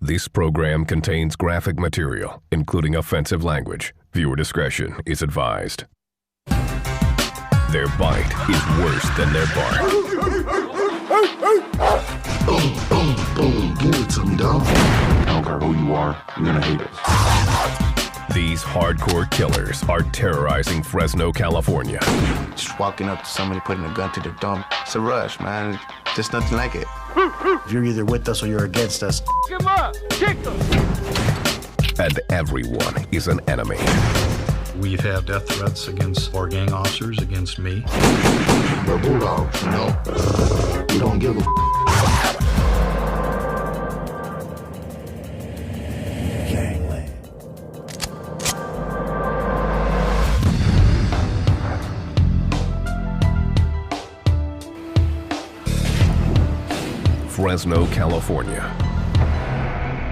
This program contains graphic material, including offensive language. Viewer discretion is advised. Their bite is worse than their bark. Boom, boom, boom. Give it to me, dog. I don't care who you are, you're gonna hate us. These hardcore killers are terrorizing Fresno, California. Just walking up to somebody, putting a gun to their thumb. It's a rush, man. Just nothing like it. You're either with us or you're against us. Give up! Kick them! And everyone is an enemy. We've had death threats against our gang officers, against me. We're bulldogs, you know? We don't give a Gangland. Fresno, California.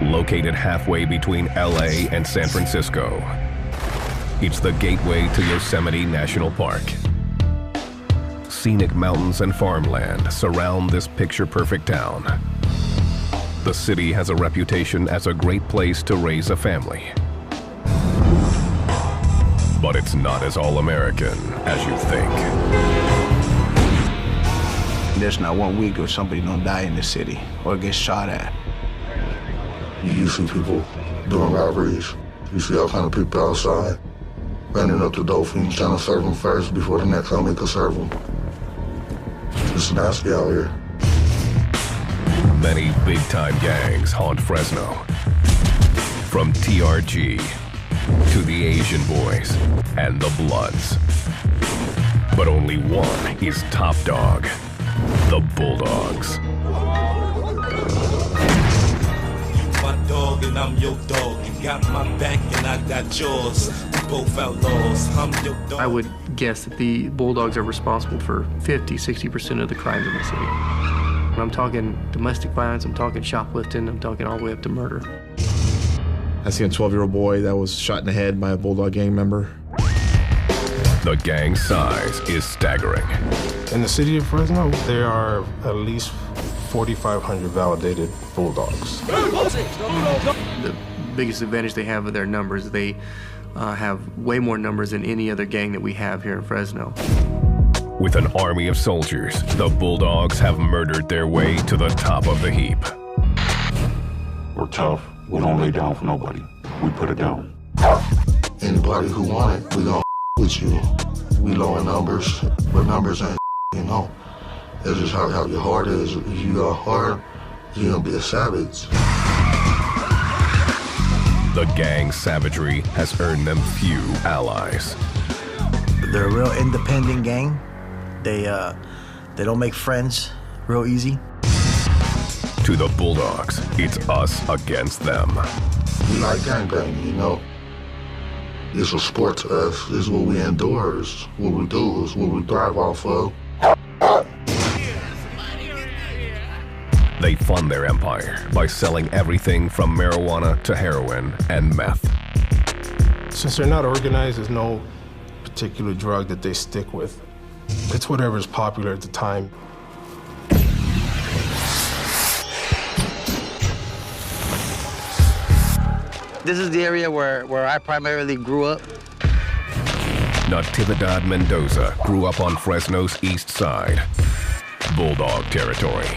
Located halfway between LA and San Francisco. It's the gateway to Yosemite National Park. Scenic mountains and farmland surround this picture-perfect town. The city has a reputation as a great place to raise a family. But it's not as all-American as you think. There's not 1 week where somebody don't die in the city or get shot at. You see people doing robberies. You see all kind of people outside, running up to dolphins, trying to serve them first before the next family can serve them. It's nasty out here. Many big-time gangs haunt Fresno. From TRG to the Asian Boys and the Bloods. But only one is top dog, the Bulldogs. My dog and I'm your dog. You got my back and I got yours. We both outlaws. I'm your dog. I would guess that the Bulldogs are responsible for 50–60% of the crimes in the city. I'm talking domestic violence, I'm talking shoplifting, I'm talking all the way up to murder. I seen a 12-year-old boy that was shot in the head by a Bulldog gang member. The gang size is staggering. In the city of Fresno, there are at least 4,500 validated Bulldogs. The biggest advantage they have of their numbers, they have way more numbers than any other gang that we have here in Fresno. With an army of soldiers, the Bulldogs have murdered their way to the top of the heap. We're tough. We don't lay down for nobody. We put it down. Anybody who want it, we gon' with you. We low in numbers, but numbers ain't, you know. It's just how your heart is. If you got heart, you're gonna be a savage. The gang savagery has earned them few allies. They're a real independent gang. They don't make friends real easy. To the Bulldogs, it's us against them. We like gangbanging, you know. It's a sport to us. It's what we endure. It's what we do. It's what we thrive off of. They fund their empire by selling everything from marijuana to heroin and meth. Since they're not organized, there's no particular drug that they stick with. It's whatever's popular at the time. This is the area where I primarily grew up. Natividad Mendoza grew up on Fresno's east side, Bulldog territory.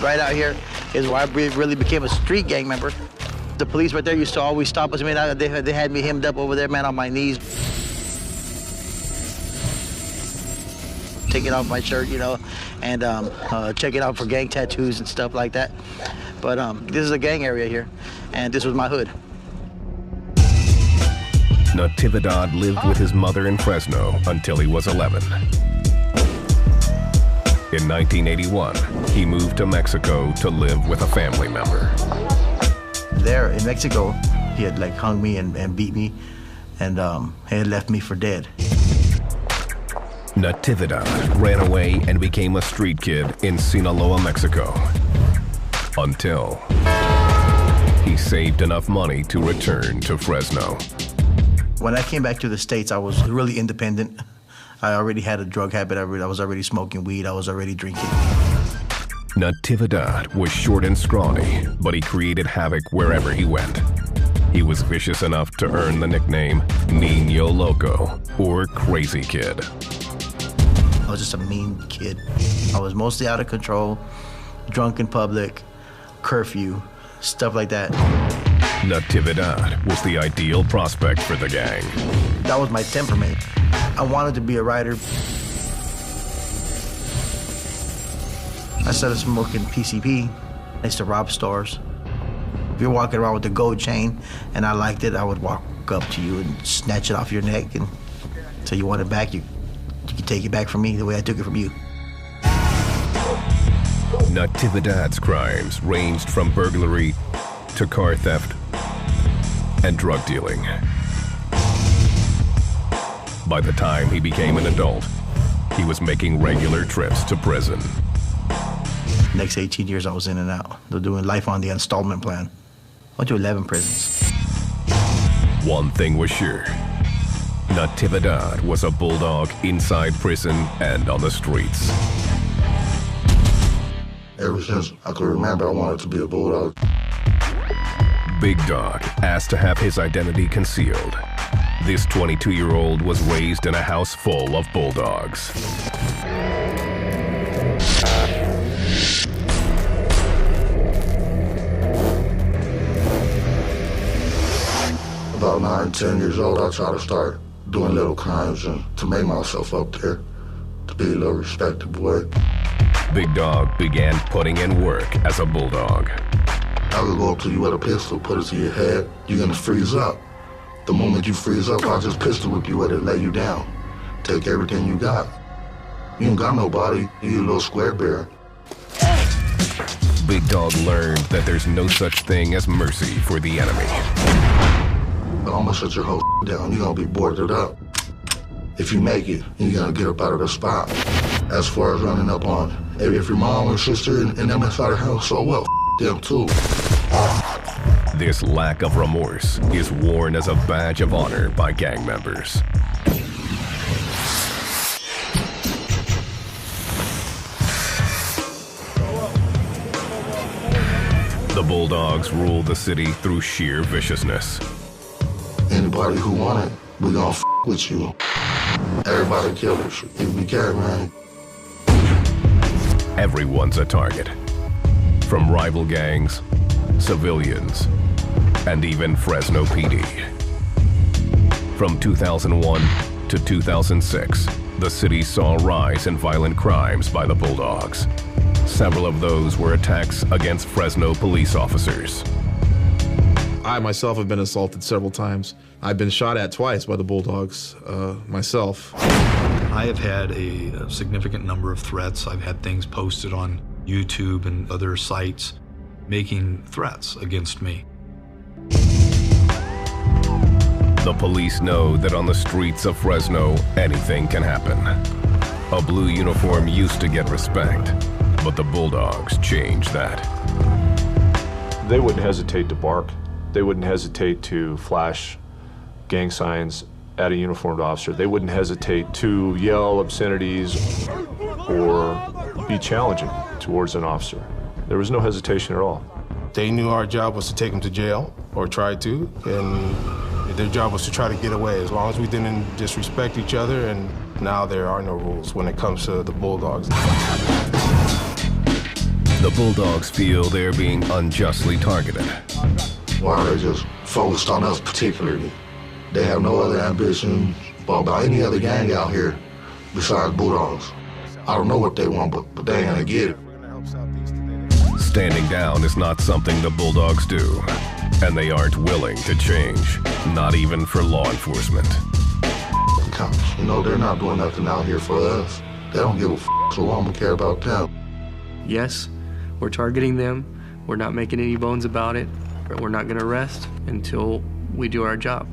Right out here is where I really became a street gang member. The police right there used to always stop us. I mean, they had me hemmed up over there, man, on my knees. Taking off my shirt, you know, and checking out for gang tattoos and stuff like that. But this is a gang area here, and this was my hood. Natividad lived with his mother in Fresno until he was 11. In 1981, he moved to Mexico to live with a family member. There in Mexico, he had like hung me and beat me, and he had left me for dead. Natividad ran away and became a street kid in Sinaloa, Mexico. Until he saved enough money to return to Fresno. When I came back to the States, I was really independent. I already had a drug habit. I was already smoking weed. I was already drinking. Natividad was short and scrawny, but he created havoc wherever he went. He was vicious enough to earn the nickname Niño Loco, or Crazy Kid. I was just a mean kid. I was mostly out of control, drunk in public, curfew, stuff like that. Natividad was the ideal prospect for the gang. That was my temperament. I wanted to be a writer. I started smoking PCP. I used to rob stores. If you're walking around with a gold chain and I liked it, I would walk up to you and snatch it off your neck. And so you want it back, you can take it back from me the way I took it from you. Natividad's crimes ranged from burglary to car theft and drug dealing. By the time he became an adult, he was making regular trips to prison. Next 18 years I was in and out. They're doing life on the installment plan. Went to 11 prisons. One thing was sure. Natividad was a bulldog inside prison and on the streets. Ever since I could remember, I wanted to be a bulldog. Big Dog asked to have his identity concealed. This 22-year-old was raised in a house full of bulldogs. About 9, 10 years old, I tried to start doing little crimes and to make myself up there, to be a little respected boy. Big Dog began putting in work as a bulldog. I could go up to you with a pistol, put it to your head, you're gonna freeze up. The moment you freeze up, I'll just pistol whip you with it, lay you down. Take everything you got. You ain't got nobody, you a little square bear. Big Dog learned that there's no such thing as mercy for the enemy. I'm gonna shut your whole down, you're gonna be boarded up. If you make it, you're gonna get up out of the spot. As far as running up on, if your mom or sister and them inside the house, so well, them too. This lack of remorse is worn as a badge of honor by gang members. The Bulldogs rule the city through sheer viciousness. Anybody who want it, we gonna with you. Everybody killers. If we care, man. Everyone's a target. From rival gangs, civilians, and even Fresno PD. From 2001 to 2006, the city saw a rise in violent crimes by the Bulldogs. Several of those were attacks against Fresno police officers. I myself have been assaulted several times. I've been shot at twice by the Bulldogs myself. I have had a significant number of threats. I've had things posted on YouTube and other sites making threats against me. The police know that on the streets of Fresno, anything can happen. A blue uniform used to get respect, but the Bulldogs changed that. They wouldn't hesitate to bark. They wouldn't hesitate to flash gang signs at a uniformed officer. They wouldn't hesitate to yell obscenities or be challenging towards an officer. There was no hesitation at all. They knew our job was to take them to jail, or try to, and their job was to try to get away, as long as we didn't disrespect each other, and now there are no rules when it comes to the Bulldogs. The Bulldogs feel they're being unjustly targeted. Why they just focused on us particularly. They have no other ambition about any other gang out here besides Bulldogs. I don't know what they want, but they ain't gonna get it. Standing down is not something the Bulldogs do, and they aren't willing to change, not even for law enforcement. Cops, you know, they're not doing nothing out here for us. They don't give a so long we care about them. Yes, we're targeting them. We're not making any bones about it, but we're not gonna rest until we do our job.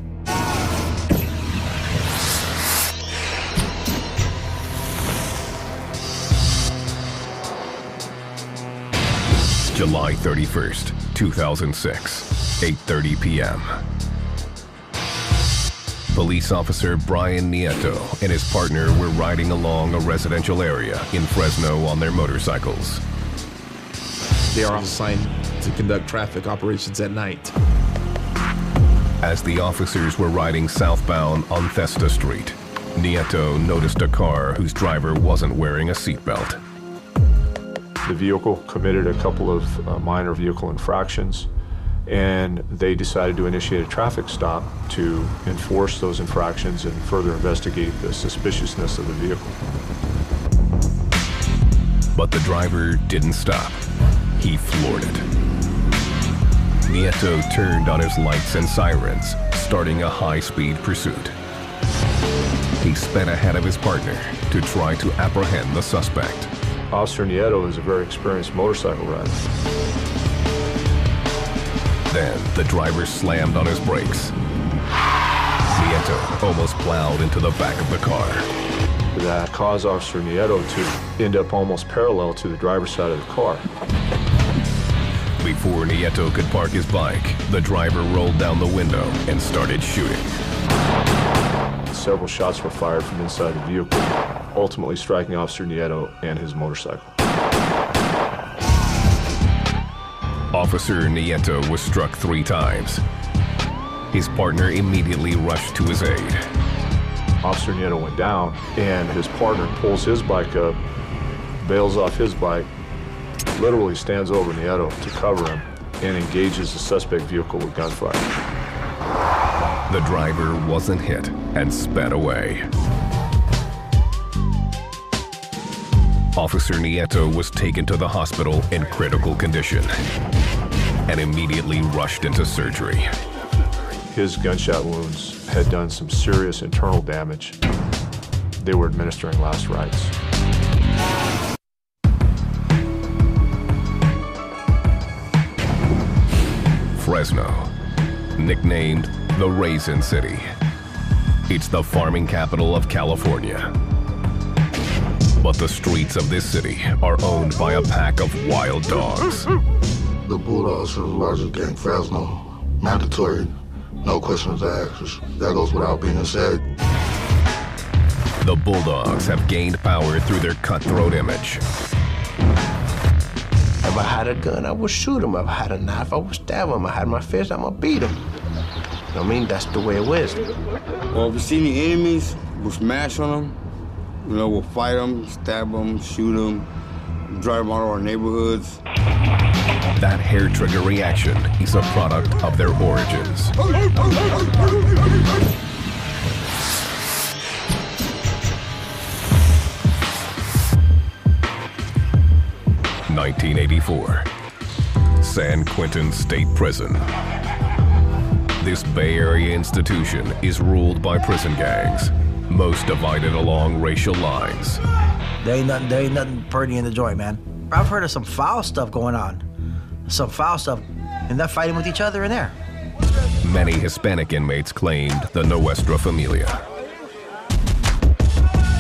July 31st, 2006, 8:30 p.m. Police officer Brian Nieto and his partner were riding along a residential area in Fresno on their motorcycles. They are assigned to conduct traffic operations at night. As the officers were riding southbound on Thesta Street, Nieto noticed a car whose driver wasn't wearing a seatbelt. The vehicle committed a couple of minor vehicle infractions, and they decided to initiate a traffic stop to enforce those infractions and further investigate the suspiciousness of the vehicle. But the driver didn't stop. He floored it. Nieto turned on his lights and sirens, starting a high-speed pursuit. He sped ahead of his partner to try to apprehend the suspect. Officer Nieto is a very experienced motorcycle rider. Then the driver slammed on his brakes. Nieto almost plowed into the back of the car. That caused Officer Nieto to end up almost parallel to the driver's side of the car. Before Nieto could park his bike, the driver rolled down the window and started shooting. Several shots were fired from inside the vehicle, ultimately striking Officer Nieto and his motorcycle. Officer Nieto was struck 3 times. His partner immediately rushed to his aid. Officer Nieto went down, and his partner pulls his bike up, bails off his bike, literally stands over Nieto to cover him, and engages the suspect vehicle with gunfire. The driver wasn't hit and sped away. Officer Nieto was taken to the hospital in critical condition and immediately rushed into surgery. His gunshot wounds had done some serious internal damage. They were administering last rites. Fresno, nicknamed the Raisin City. It's the farming capital of California. But the streets of this city are owned by a pack of wild dogs. The Bulldogs are the largest gang in Fresno. Mandatory, no questions asked. That goes without being said. The Bulldogs have gained power through their cutthroat image. If I had a gun, I would shoot him. If I had a knife, I would stab him. If I had my fist, I'm gonna beat him. You know what I mean? That's the way it was. Well, if we see any enemies, we'll smash on them. You know, we'll fight them, stab them, shoot them, drive them out of our neighborhoods. That hair trigger reaction is a product of their origins. 1984, San Quentin State Prison. This Bay Area institution is ruled by prison gangs, most divided along racial lines. There ain't nothing pretty in the joint, man. I've heard of some foul stuff going on. Some foul stuff, and they're fighting with each other in there. Many Hispanic inmates claimed the Nuestra Familia.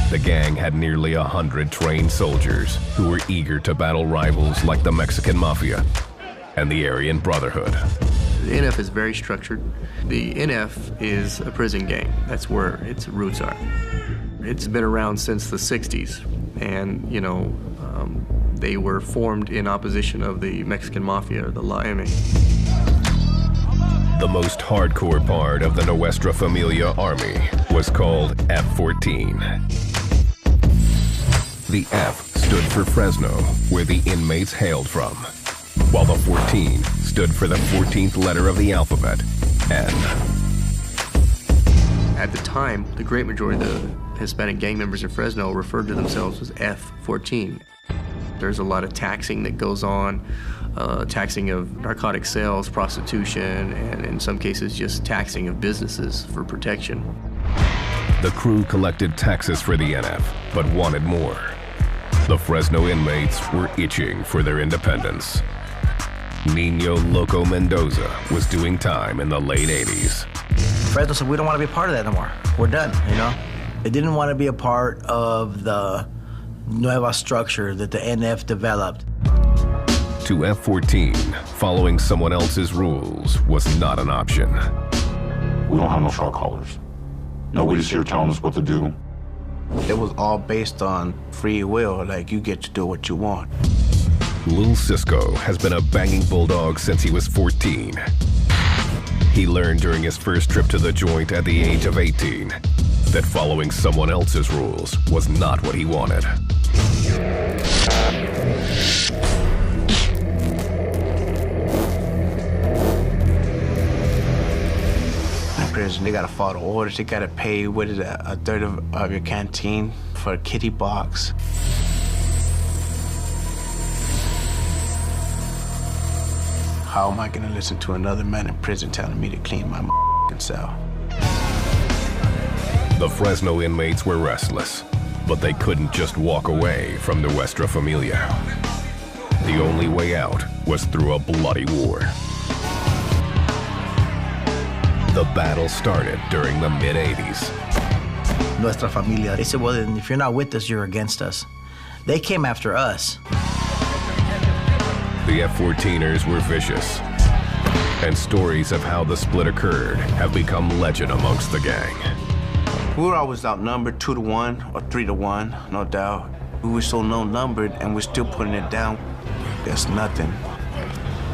The gang had nearly 100 trained soldiers who were eager to battle rivals like the Mexican Mafia and the Aryan Brotherhood. The NF is very structured. The NF is a prison gang. That's where its roots are. It's been around since the 60s, and, you know, they were formed in opposition of the Mexican Mafia, or the La M. The most hardcore part of the Nuestra Familia army was called F-14. The F stood for Fresno, where the inmates hailed from, while the 14 stood for the 14th letter of the alphabet, N. At the time, the great majority of the Hispanic gang members in Fresno referred to themselves as F-14. There's a lot of taxing that goes on, taxing of narcotic sales, prostitution, and in some cases just taxing of businesses for protection. The crew collected taxes for the NF, but wanted more. The Fresno inmates were itching for their independence. Nino Loco Mendoza was doing time in the late 80s. Fresno said, we don't want to be a part of that no more. We're done, you know? They didn't want to be a part of the Nueva structure that the NF developed. To F-14, following someone else's rules was not an option. We don't have no shot callers. Nobody's here telling us what to do. It was all based on free will, like you get to do what you want. Lil Cisco has been a banging bulldog since he was 14. He learned during his first trip to the joint at the age of 18 that following someone else's rules was not what he wanted. In prison, they gotta follow orders. They gotta pay, what is it, a third of your canteen for a kitty box. How am I gonna listen to another man in prison telling me to clean my cell? The Fresno inmates were restless, but they couldn't just walk away from Nuestra Familia. The only way out was through a bloody war. The battle started during the mid-'80s. Nuestra Familia, they said, well, then if you're not with us, you're against us. They came after us. The F-14ers were vicious, and stories of how the split occurred have become legend amongst the gang. We were always outnumbered 2-to-1 or 3-to-1, no doubt. We were so no-numbered and we're still putting it down. That's nothing.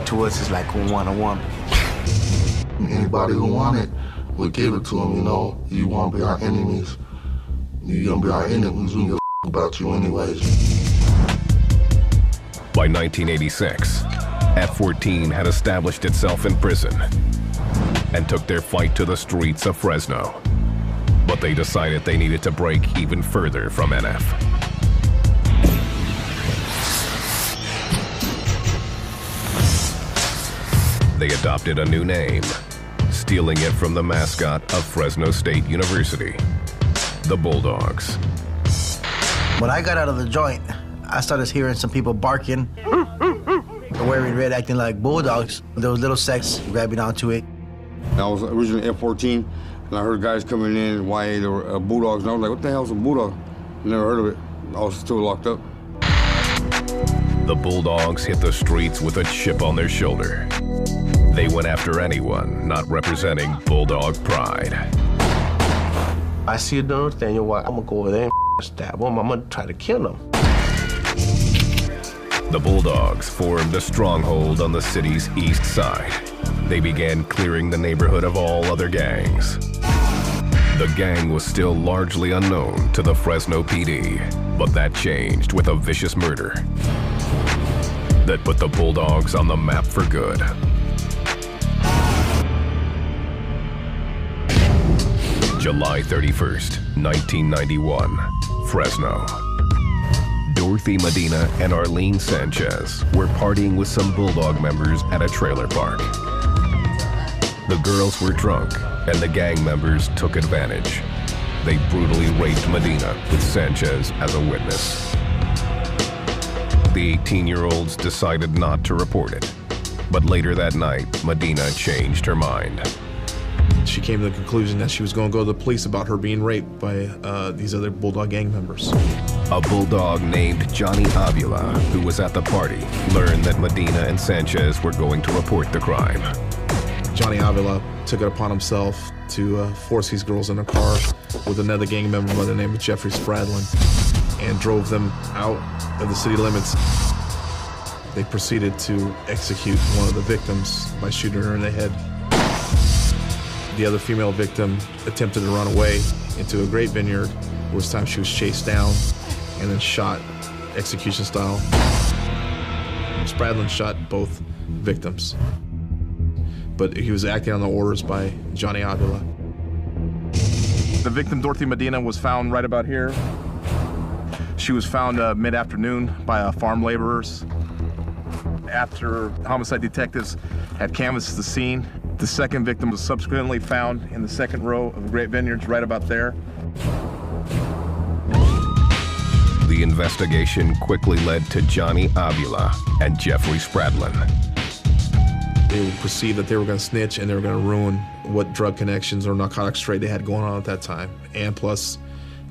To us, it's like a 1-on-1. Anybody who want it, we give it to them, you know. You won't be our enemies. You're gonna be our enemies. We give a about you anyways. By 1986, F-14 had established itself in prison and took their fight to the streets of Fresno. But they decided they needed to break even further from NF. They adopted a new name, stealing it from the mascot of Fresno State University, the Bulldogs. When I got out of the joint, I started hearing some people barking, wearing red, acting like bulldogs. There was little sex grabbing onto it. I was originally F-14, and I heard guys coming in, YA, they were bulldogs, and I was like, what the hell's a bulldog? Never heard of it. I was still locked up. The Bulldogs hit the streets with a chip on their shoulder. They went after anyone not representing Bulldog pride. I see a thing, I'm gonna go over there and stab him. I'm gonna try to kill him. The Bulldogs formed a stronghold on the city's east side. They began clearing the neighborhood of all other gangs. The gang was still largely unknown to the Fresno PD, but that changed with a vicious murder that put the Bulldogs on the map for good. July 31st, 1991, Fresno. Dorothy Medina and Arlene Sanchez were partying with some Bulldog members at a trailer park. The girls were drunk, and the gang members took advantage. They brutally raped Medina with Sanchez as a witness. The 18-year-olds decided not to report it, but later that night, Medina changed her mind. She came to the conclusion that she was going to go to the police about her being raped by these other Bulldog gang members. A Bulldog named Johnny Avila, who was at the party, learned that Medina and Sanchez were going to report the crime. Johnny Avila took it upon himself to force these girls in a car with another gang member by the name of Jeffrey Spradlin and drove them out of the city limits. They proceeded to execute one of the victims by shooting her in the head. The other female victim attempted to run away into a grape vineyard, where this time she was chased down and then shot execution style. Spradlin shot both victims, but he was acting on the orders by Johnny Avila. The victim, Dorothy Medina, was found right about here. She was found mid-afternoon by farm laborers. After homicide detectives had canvassed the scene, the second victim was subsequently found in the second row of the grape vineyards right about there. The investigation quickly led to Johnny Avila and Jeffrey Spradlin. They perceived that they were going to snitch and they were going to ruin what drug connections or narcotics trade they had going on at that time. And plus,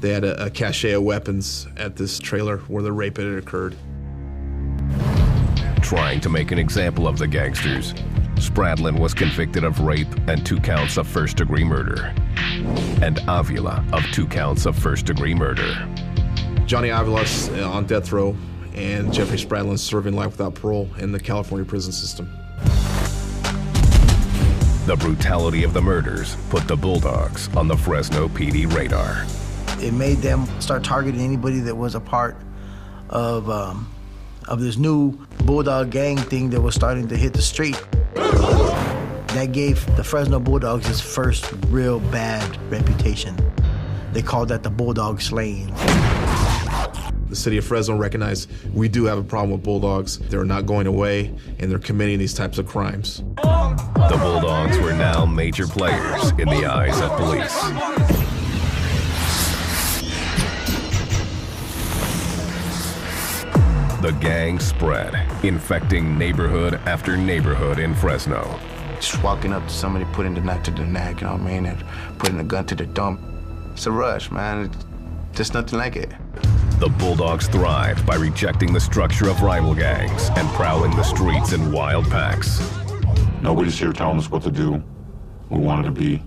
they had a cache of weapons at this trailer where the rape had occurred. Trying to make an example of the gangsters, Spradlin was convicted of rape and 2 counts of first-degree murder. and Avila of 2 counts of first-degree murder. Johnny Avila's on death row, and Jeffrey Spradlin's serving life without parole in the California prison system. The brutality of the murders put the Bulldogs on the Fresno PD radar. It made them start targeting anybody that was a part of this new Bulldog gang thing that was starting to hit the street. That gave the Fresno Bulldogs its first real bad reputation. They called that the Bulldog slaying. The city of Fresno recognized we do have a problem with Bulldogs. They're not going away, and they're committing these types of crimes. The Bulldogs were now major players in the eyes of police. The gang spread, infecting neighborhood after neighborhood in Fresno. Just walking up to somebody, putting the knife to the neck, you know what I mean, and putting the gun to the thumb. It's a rush, man. Just nothing like it. The Bulldogs thrived by rejecting the structure of rival gangs and prowling the streets in wild packs. Nobody's here telling us what to do. We wanted to be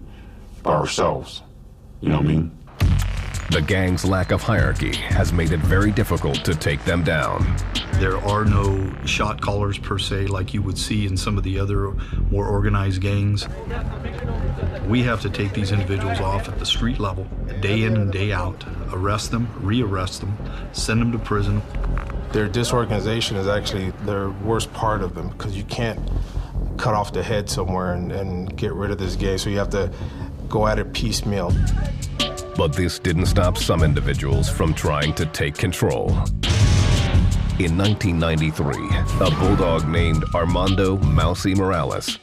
by ourselves. You know what I mean? The gang's lack of hierarchy has made it very difficult to take them down. There are no shot callers per se like you would see in some of the other more organized gangs. We have to take these individuals off at the street level, day in and day out, arrest them, rearrest them, send them to prison. Their disorganization is actually their worst part of them, because you can't cut off the head somewhere and get rid of this gang, so you have to go at it piecemeal. But this didn't stop some individuals from trying to take control. In 1993, a Bulldog named Armando Mousy Morales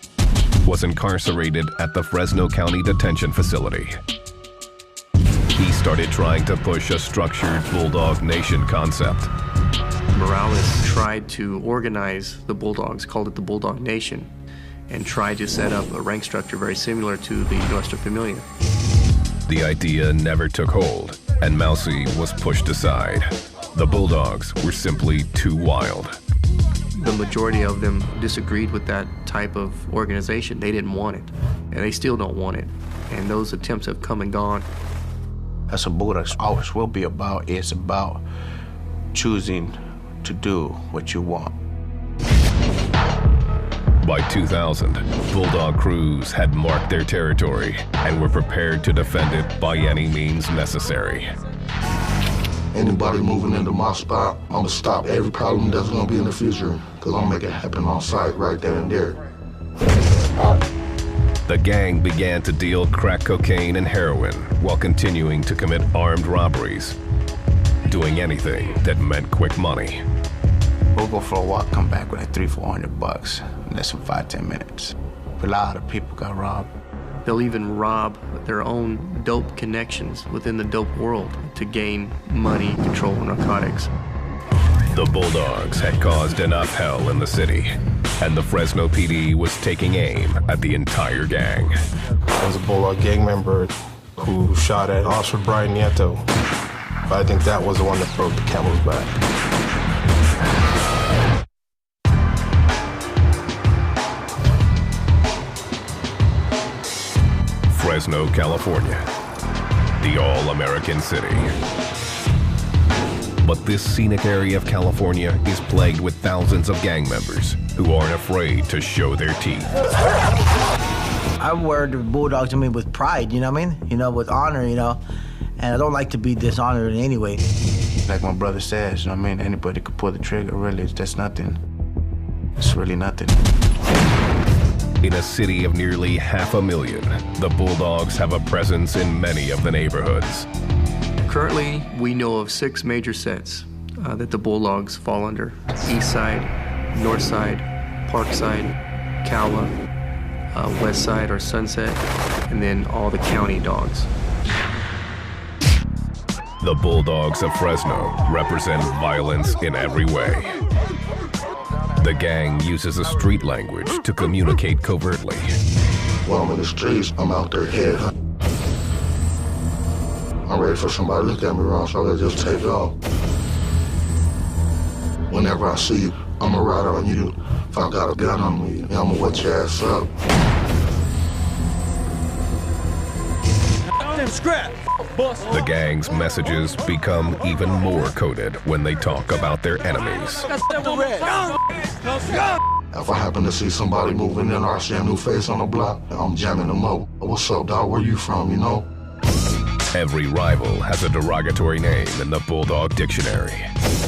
was incarcerated at the Fresno County Detention Facility. He started trying to push a structured Bulldog Nation concept. Morales tried to organize the Bulldogs, called it the Bulldog Nation, and tried to set up a rank structure very similar to the Nuestra Familia. The idea never took hold, and Mousy was pushed aside. The Bulldogs were simply too wild. The majority of them disagreed with that type of organization. They didn't want it, and they still don't want it. And those attempts have come and gone. That's what Bulldogs always will be about. It's about choosing to do what you want. By 2000, Bulldog crews had marked their territory and were prepared to defend it by any means necessary. Anybody moving into my spot, I'm gonna stop every problem that's gonna be in the future, because I'm gonna make it happen on site right there and there. The gang began to deal crack cocaine and heroin while continuing to commit armed robberies, doing anything that meant quick money. We'll go for a walk, come back with like $300-400 in less than 5-10 minutes. A lot of people got robbed. They'll even rob their own dope connections within the dope world to gain money, control narcotics. The Bulldogs had caused enough hell in the city, and the Fresno PD was taking aim at the entire gang. There was a Bulldog gang member who shot at Officer Brian Nieto. But I think that was the one that broke the camel's back. Fresno, California, the all-American city. But this scenic area of California is plagued with thousands of gang members who aren't afraid to show their teeth. I wear the Bulldogs to me with pride, you know what I mean? You know, with honor, you know, and I don't like to be dishonored in any way. Like my brother says, you know what I mean? Anybody could pull the trigger, really. That's nothing. It's really nothing. In a city of nearly 500,000, the Bulldogs have a presence in many of the neighborhoods. Currently, we know of 6 major sets that the Bulldogs fall under. East Side, North Side, Park Side, Cala, West Side or Sunset, and then all the county dogs. The Bulldogs of Fresno represent violence in every way. The gang uses a street language to communicate covertly. When I'm in the streets, I'm out there head hunting. I'm ready for somebody to look at me wrong, so I just take it off. Whenever I see you, I'm gonna ride on you. If I got a gun on me, I'm gonna wet your ass up. him scrap. The gang's messages become even more coded when they talk about their enemies. If I happen to see somebody moving in or I see a new face on the block, I'm jamming them up. What's up, dog? Where you from, you know? Every rival has a derogatory name in the Bulldog Dictionary.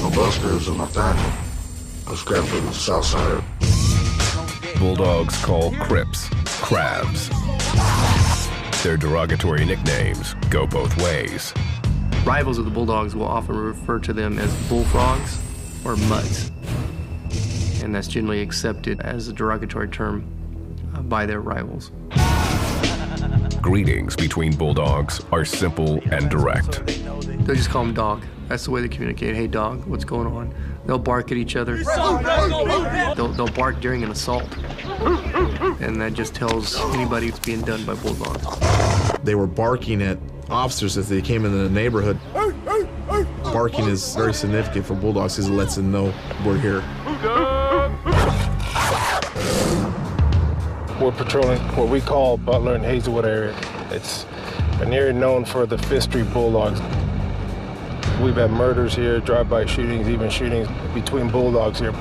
No Buskers or Nathaniel. I scrapped for the south side. Bulldogs call Crips crabs. Their derogatory nicknames go both ways. Rivals of the Bulldogs will often refer to them as bullfrogs or mutts. And that's generally accepted as a derogatory term by their rivals. Greetings between Bulldogs are simple and direct. They'll just call them dog. That's the way they communicate. Hey, dog, what's going on? They'll bark at each other. They'll bark during an assault. And that just tells anybody it's being done by Bulldogs. They were barking at officers as they came into the neighborhood. Barking is very significant for Bulldogs because it lets them know we're here. We're patrolling what we call Butler and Hazelwood area. It's an area known for the Fifth Street Bulldogs. We've had murders here, drive-by shootings, even shootings between Bulldogs here.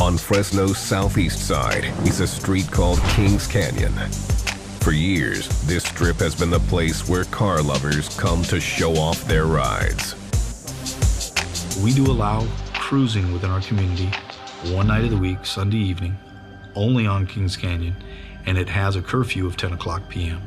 On Fresno's southeast side is a street called Kings Canyon. For years, this strip has been the place where car lovers come to show off their rides. We do allow cruising within our community one night of the week, Sunday evening, only on Kings Canyon, and it has a curfew of 10 o'clock p.m.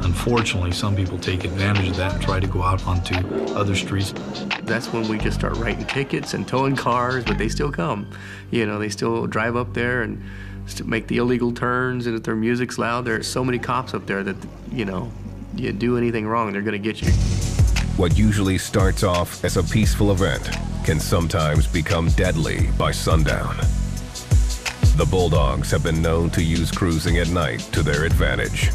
Unfortunately, some people take advantage of that and try to go out onto other streets. That's when we just start writing tickets and towing cars, but they still come. You know, they still drive up there and make the illegal turns, and if their music's loud, there's so many cops up there that, you know, you do anything wrong, they're gonna get you. What usually starts off as a peaceful event can sometimes become deadly by sundown. The Bulldogs have been known to use cruising at night to their advantage.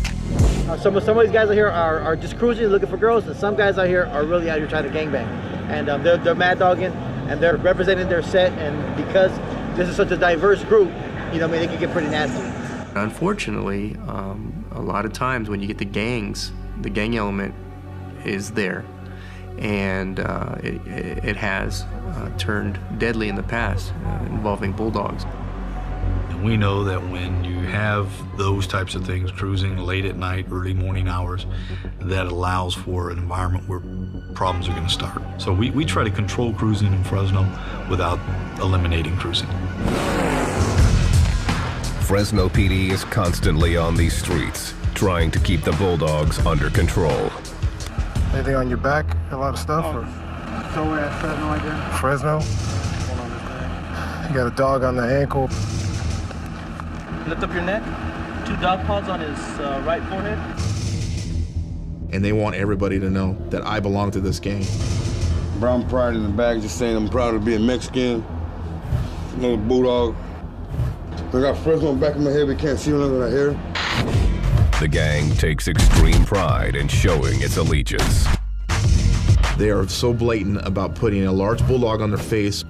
Some of these guys out here are just cruising, looking for girls, and some guys out here are really out here trying to gangbang. And they're mad dogging, and they're representing their set, and because this is such a diverse group, you know, I mean, they can get pretty nasty. Unfortunately, a lot of times when you get the gangs, the gang element is there. And it has turned deadly in the past, involving Bulldogs. And we know that when you have those types of things cruising late at night, early morning hours, that allows for an environment where problems are going to start. So we try to control cruising in Fresno without eliminating cruising. Fresno PD is constantly on these streets, trying to keep the Bulldogs under control. Anything on your back? A lot of stuff? Or? So we're at Fresno again? Fresno? You got a dog on the ankle. Lift up your neck. 2 dog paws on his right forehead. And they want everybody to know that I belong to this gang. Brown pride in the back, just saying I'm proud to be a Mexican. Another Bulldog. I got Fresno on the back of my head, but can't see none of that hair. The gang takes extreme pride in showing its allegiance. They are so blatant about putting a large bulldog on their face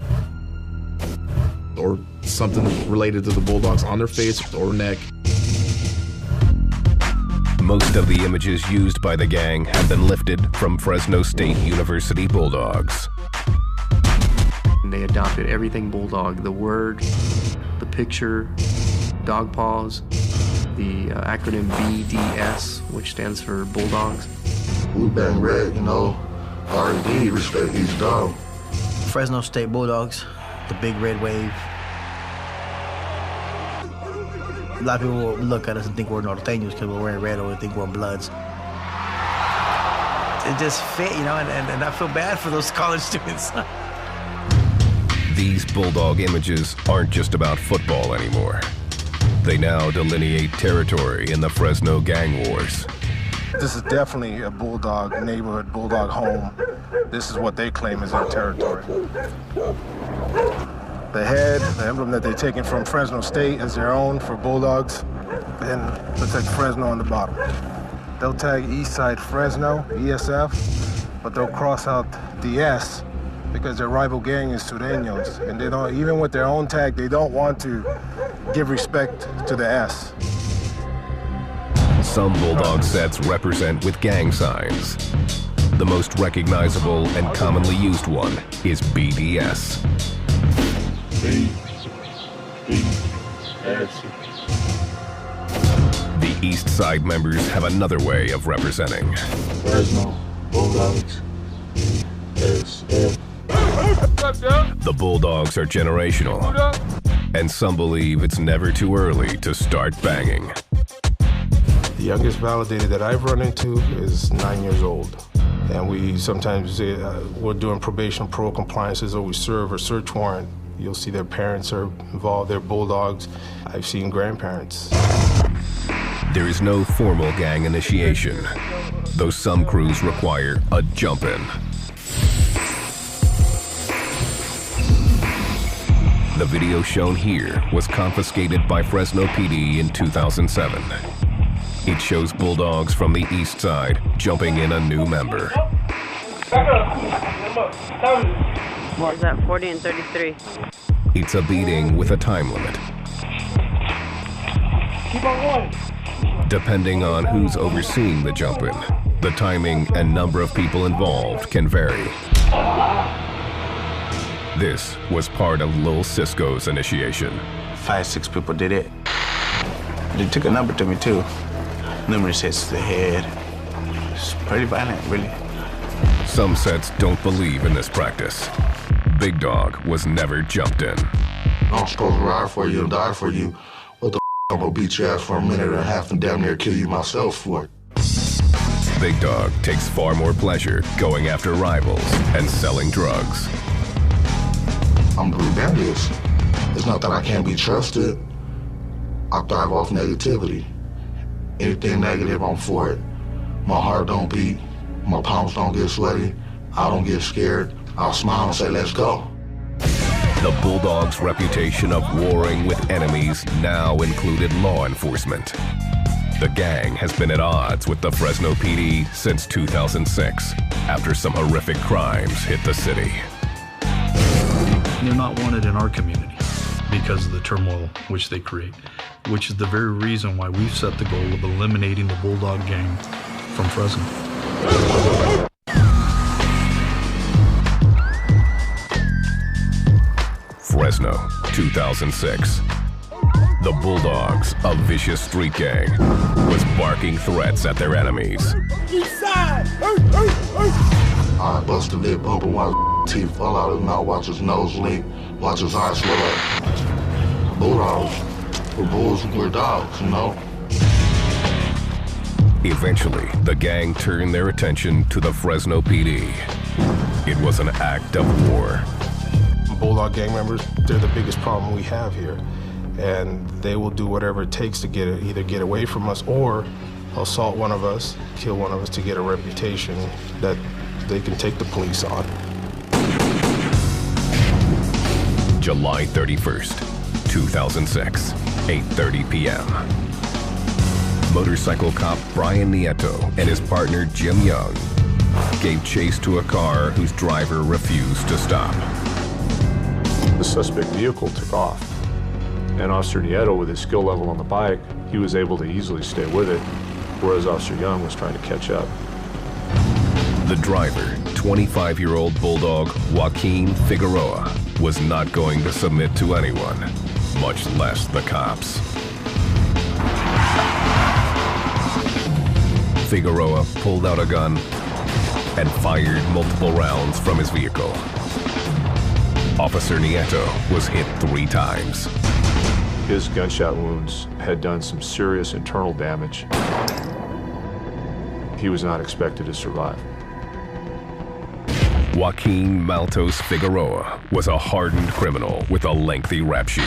or something related to the Bulldogs on their face or neck. Most of the images used by the gang have been lifted from Fresno State University Bulldogs. They adopted everything Bulldog, the word, the picture, dog paws, the acronym BDS, which stands for Bulldogs. We bang red, you know, R&D, respect each dog. Fresno State Bulldogs, the big red wave. A lot of people will look at us and think we're Norteños because we're wearing red, or they think we're Bloods. It just fit, you know, and I feel bad for those college students. These Bulldog images aren't just about football anymore. They now delineate territory in the Fresno gang wars. This is definitely a Bulldog neighborhood, Bulldog home. This is what they claim is their territory. The head, the emblem that they're taking from Fresno State as their own for Bulldogs, and looks like Fresno on the bottom. They'll tag East Side Fresno, ESF, but they'll cross out the S because their rival gang is Sureños, and they don't, even with their own tag, they don't want to give respect to the S. Some Bulldog sets represent with gang signs. The most recognizable and commonly used one is BDS. The East Side members have another way of representing. Fresno, Bulldogs, The Bulldogs are generational, and some believe it's never too early to start banging. The youngest validated that I've run into is 9 years old. And we sometimes, we're doing probation, parole compliances, or we serve a search warrant. You'll see their parents are involved, they're Bulldogs. I've seen grandparents. There is no formal gang initiation, though some crews require a jump-in. The video shown here was confiscated by Fresno PD in 2007. It shows Bulldogs from the East Side jumping in a new member. What is that, 40 and 33? It's a beating with a time limit. Keep on going. Depending on who's overseeing the jump-in, the timing and number of people involved can vary. This was part of Lil Cisco's initiation. 5, 6 people did it. They took a number to me too. Numerous hits to the head. It's pretty violent, really. Some sets don't believe in this practice. Big Dog was never jumped in. I'm supposed to ride for you and die for you. What the I'm gonna beat your ass for a minute and a half and damn near kill you myself for it. Big Dog takes far more pleasure going after rivals and selling drugs. I'm rebellious. It's not that I can't be trusted. I thrive off negativity. Anything negative, I'm for it. My heart don't beat. My palms don't get sweaty. I don't get scared. I'll smile and say, let's go. The Bulldog's reputation of warring with enemies now included law enforcement. The gang has been at odds with the Fresno PD since 2006, after some horrific crimes hit the city. They're not wanted in our community because of the turmoil which they create, which is the very reason why we've set the goal of eliminating the Bulldog gang from Fresno. Fresno, 2006. The Bulldogs, a vicious street gang, was barking threats at their enemies. East side! I bust a lip open, watch teeth fall out of his mouth, watch his nose leak, watch his eyes swell up. Bulldogs. We're bulls, we're dogs, you know? Eventually, the gang turned their attention to the Fresno PD. It was an act of war. Bulldog gang members, they're the biggest problem we have here. And they will do whatever it takes to either get away from us or assault one of us, kill one of us to get a reputation that they can take the police on. July 31st, 2006, 8:30 p.m. Motorcycle cop Brian Nieto and his partner Jim Young gave chase to a car whose driver refused to stop. The suspect vehicle took off, and Officer Nieto, with his skill level on the bike, he was able to easily stay with it, whereas Officer Young was trying to catch up. The driver, 25-year-old Bulldog Joaquin Figueroa, was not going to submit to anyone, much less the cops. Figueroa pulled out a gun and fired multiple rounds from his vehicle. Officer Nieto was hit 3 times. His gunshot wounds had done some serious internal damage. He was not expected to survive. Joaquin Maltos Figueroa was a hardened criminal with a lengthy rap sheet.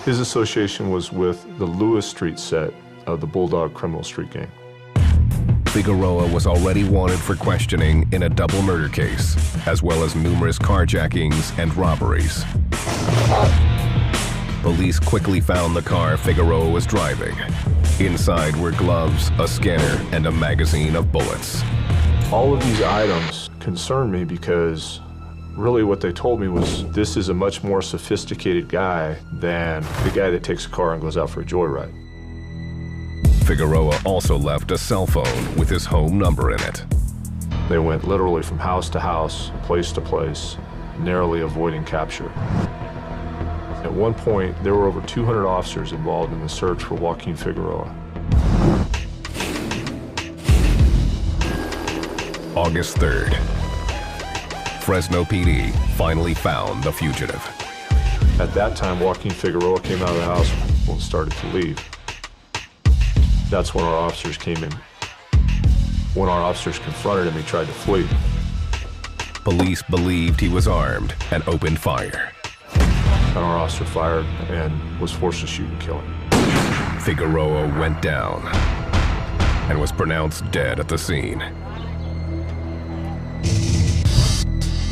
His association was with the Lewis Street set of the Bulldog criminal street gang. Figueroa was already wanted for questioning in a double murder case, as well as numerous carjackings and robberies. Police quickly found the car Figueroa was driving. Inside were gloves, a scanner, and a magazine of bullets. All of these items concern me because Really what they told me was this is a much more sophisticated guy than the guy that takes a car and goes out for a joyride. Figueroa also left a cell phone with his home number in it. They went literally from house to house, place to place, narrowly avoiding capture. At one point, there were over 200 officers involved in the search for Joaquin Figueroa. August 3rd. Fresno PD finally found the fugitive. At that time, Joaquin Figueroa came out of the house and started to leave. That's when our officers came in. When our officers confronted him, he tried to flee. Police believed he was armed and opened fire. And our officer fired and was forced to shoot and kill him. Figueroa went down and was pronounced dead at the scene.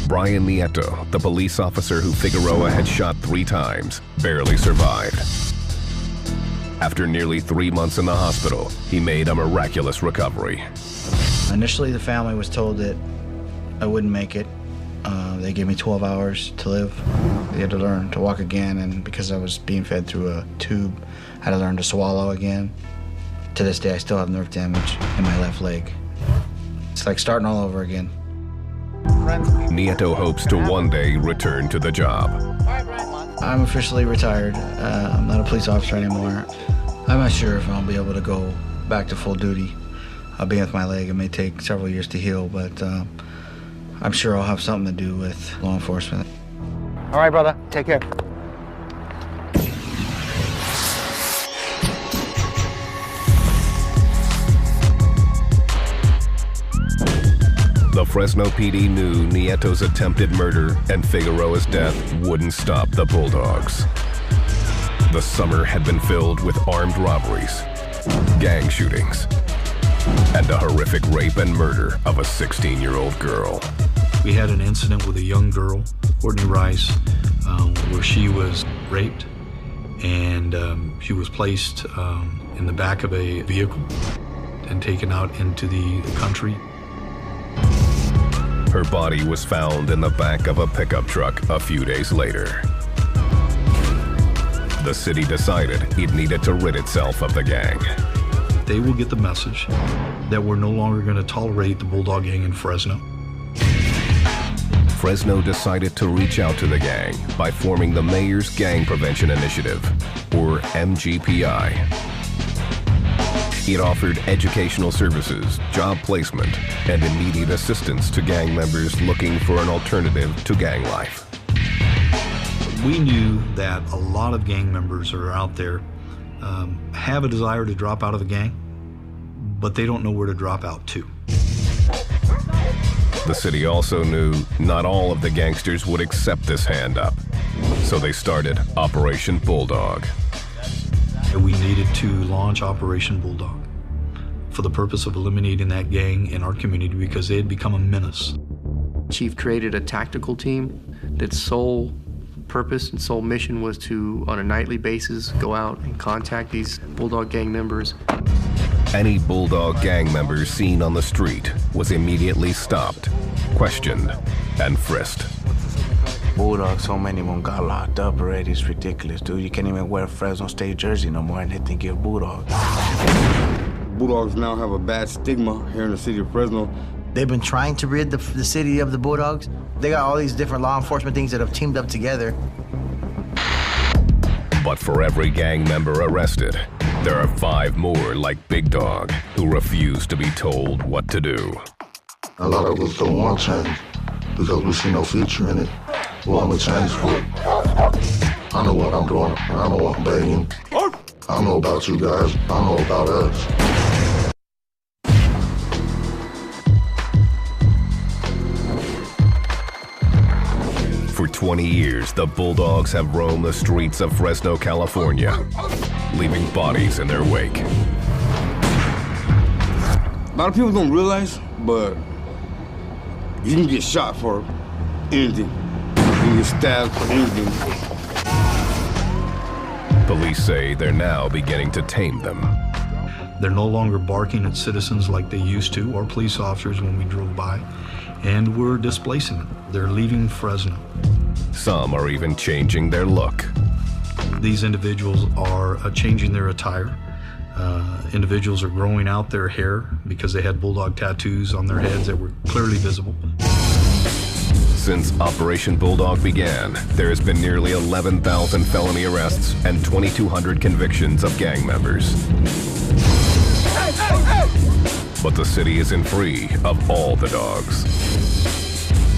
Brian Nieto, the police officer who Figueroa had shot 3 times, barely survived. After nearly 3 months in the hospital, he made a miraculous recovery. Initially, the family was told that I wouldn't make it. They gave me 12 hours to live. They had to learn to walk again, and because I was being fed through a tube, I had to learn to swallow again. To this day, I still have nerve damage in my left leg. It's like starting all over again. Nieto hopes to one day return to the job. I'm officially retired. I'm not a police officer anymore. I'm not sure if I'll be able to go back to full duty. I'll be with my leg. It may take several years to heal, but I'm sure I'll have something to do with law enforcement. All right, brother. Take care. The Fresno PD knew Nieto's attempted murder and Figueroa's death wouldn't stop the Bulldogs. The summer had been filled with armed robberies, gang shootings, and the horrific rape and murder of a 16-year-old girl. We had an incident with a young girl, Courtney Rice, where she was raped, and she was placed in the back of a vehicle and taken out into the country. Her body was found in the back of a pickup truck a few days later. The city decided it needed to rid itself of the gang. They will get the message that we're no longer going to tolerate the Bulldog Gang in Fresno. Fresno decided to reach out to the gang by forming the Mayor's Gang Prevention Initiative, or MGPI. It offered educational services, job placement, and immediate assistance to gang members looking for an alternative to gang life. We knew that a lot of gang members are out there have a desire to drop out of the gang, but they don't know where to drop out to. The city also knew not all of the gangsters would accept this hand up, so they started Operation Bulldog. We needed to launch Operation Bulldog for the purpose of eliminating that gang in our community because they had become a menace. Chief created a tactical team that's sole purpose and sole mission was to, on a nightly basis, go out and contact these Bulldog gang members. Any Bulldog gang member seen on the street was immediately stopped, questioned, and frisked. Bulldogs, so many of them got locked up already. It's ridiculous, dude. You can't even wear a Fresno State jersey no more, and they think you're a Bulldog. Bulldogs now have a bad stigma here in the city of Fresno. They've been trying to rid the city of the Bulldogs. They got all these different law enforcement things that have teamed up together. But for every gang member arrested, there are 5 more like Big Dog who refuse to be told what to do. A lot of us don't want change because we see no future in it. We want to change for it. I know what I'm doing. I know what I'm begging. I know about you guys. I know about us. For 20 years, the Bulldogs have roamed the streets of Fresno, California, leaving bodies in their wake. A lot of people don't realize, but you can get shot for anything. You can get stabbed for anything. Police say they're now beginning to tame them. They're no longer barking at citizens like they used to, or police officers when we drove by. and we're displacing them. They're leaving Fresno. Some are even changing their look. These individuals are changing their attire. Individuals are growing out their hair because they had bulldog tattoos on their heads that were clearly visible. Since Operation Bulldog began, there has been nearly 11,000 felony arrests and 2,200 convictions of gang members. But the city isn't free of all the dogs.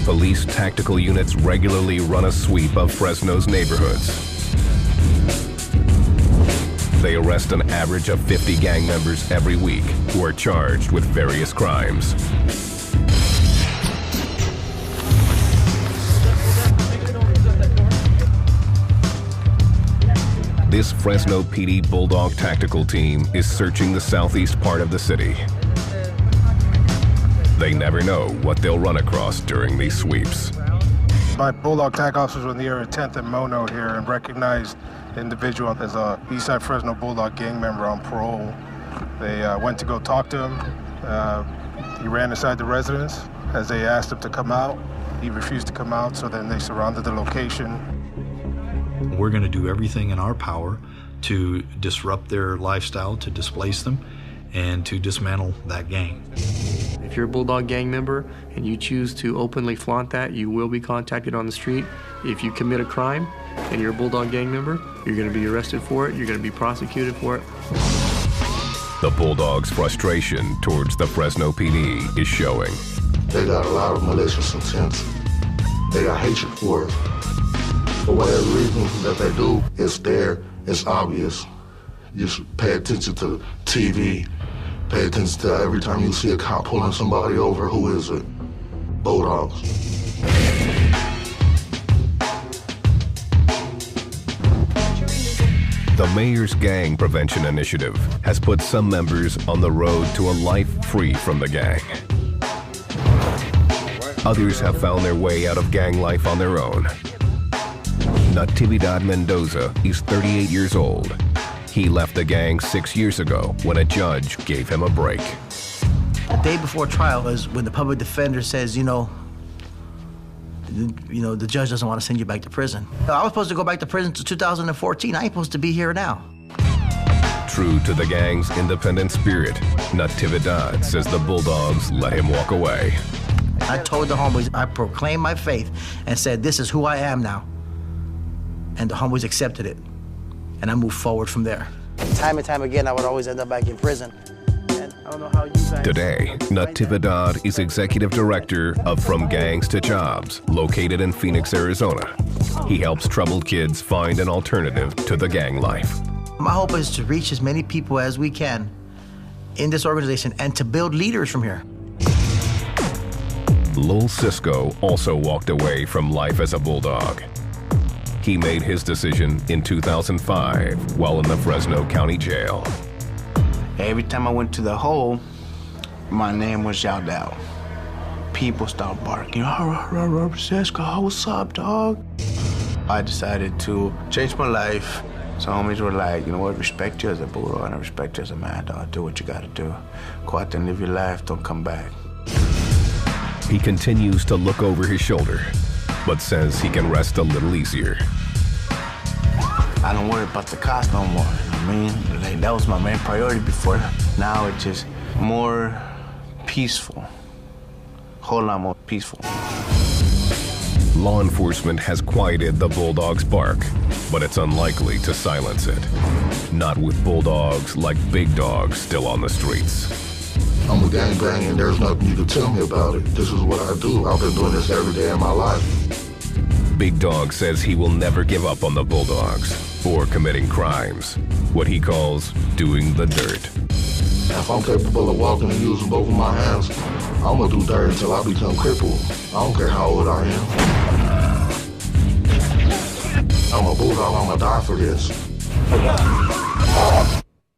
Police tactical units regularly run a sweep of Fresno's neighborhoods. They arrest an average of 50 gang members every week who are charged with various crimes. This Fresno PD Bulldog tactical team is searching the southeast part of the city. They never know what they'll run across during these sweeps. My Bulldog TAC officers were in the area 10th and Mono here and recognized the individual as a Eastside Fresno Bulldog gang member on parole. They went to go talk to him. He ran inside the residence. As they asked him to come out, he refused to come out, so then they surrounded the location. We're going to do everything in our power to disrupt their lifestyle, to displace them, and to dismantle that gang. If you're a Bulldog gang member and you choose to openly flaunt that, you will be contacted on the street. If you commit a crime and you're a Bulldog gang member, you're going to be arrested for it, you're going to be prosecuted for it. The Bulldogs' frustration towards the Fresno PD is showing. They got a lot of malicious intent. They got hatred for us. For whatever reason that they do, it's there, it's obvious. You just pay attention to TV, pay attention to every time you see a cop pulling somebody over, who is it? Bulldogs. The mayor's gang prevention initiative has put some members on the road to a life free from the gang. Others have found their way out of gang life on their own. Natividad Mendoza is 38 years old. He left the gang 6 years ago when a judge gave him a break. The day before trial is when the public defender says, the judge doesn't want to send you back to prison. I was supposed to go back to prison to 2014. I ain't supposed to be here now. True to the gang's independent spirit, Natividad says the Bulldogs let him walk away. I told the homeboys, I proclaimed my faith and said, this is who I am now. And the homeboys accepted it. And I moved forward from there. Time and time again, I would always end up back in prison. And I don't know how you guys... Today, Natividad is executive director of From Gangs to Jobs, located in Phoenix, Arizona. He helps troubled kids find an alternative to the gang life. My hope is to reach as many people as we can in this organization and to build leaders from here. Lil Cisco also walked away from life as a Bulldog. He made his decision in 2005 while in the Fresno County Jail. Every time I went to the hole, my name was shouted out. People started barking, Cisco, what's up, dog? I decided to change my life. So homies were like, you know what, respect you as a Bulldog and I respect you as a mad dog. Do what you gotta do. Go out there and live your life, don't come back. He continues to look over his shoulder, but says he can rest a little easier. I don't worry about the cost no more. I mean, like, that was my main priority before. Now it's just more peaceful. Whole lot more peaceful. Law enforcement has quieted the Bulldog's bark, but it's unlikely to silence it. Not with Bulldogs like Big Dog still on the streets. I'm a gangbang and there's nothing you can tell me about it. This is what I do. I've been doing this every day in my life. Big Dog says he will never give up on the Bulldogs or committing crimes, what he calls doing the dirt. If I'm capable of walking and using both of my hands, I'm gonna do dirt until I become crippled. I don't care how old I am. I'm a Bulldog, I'm gonna die for this.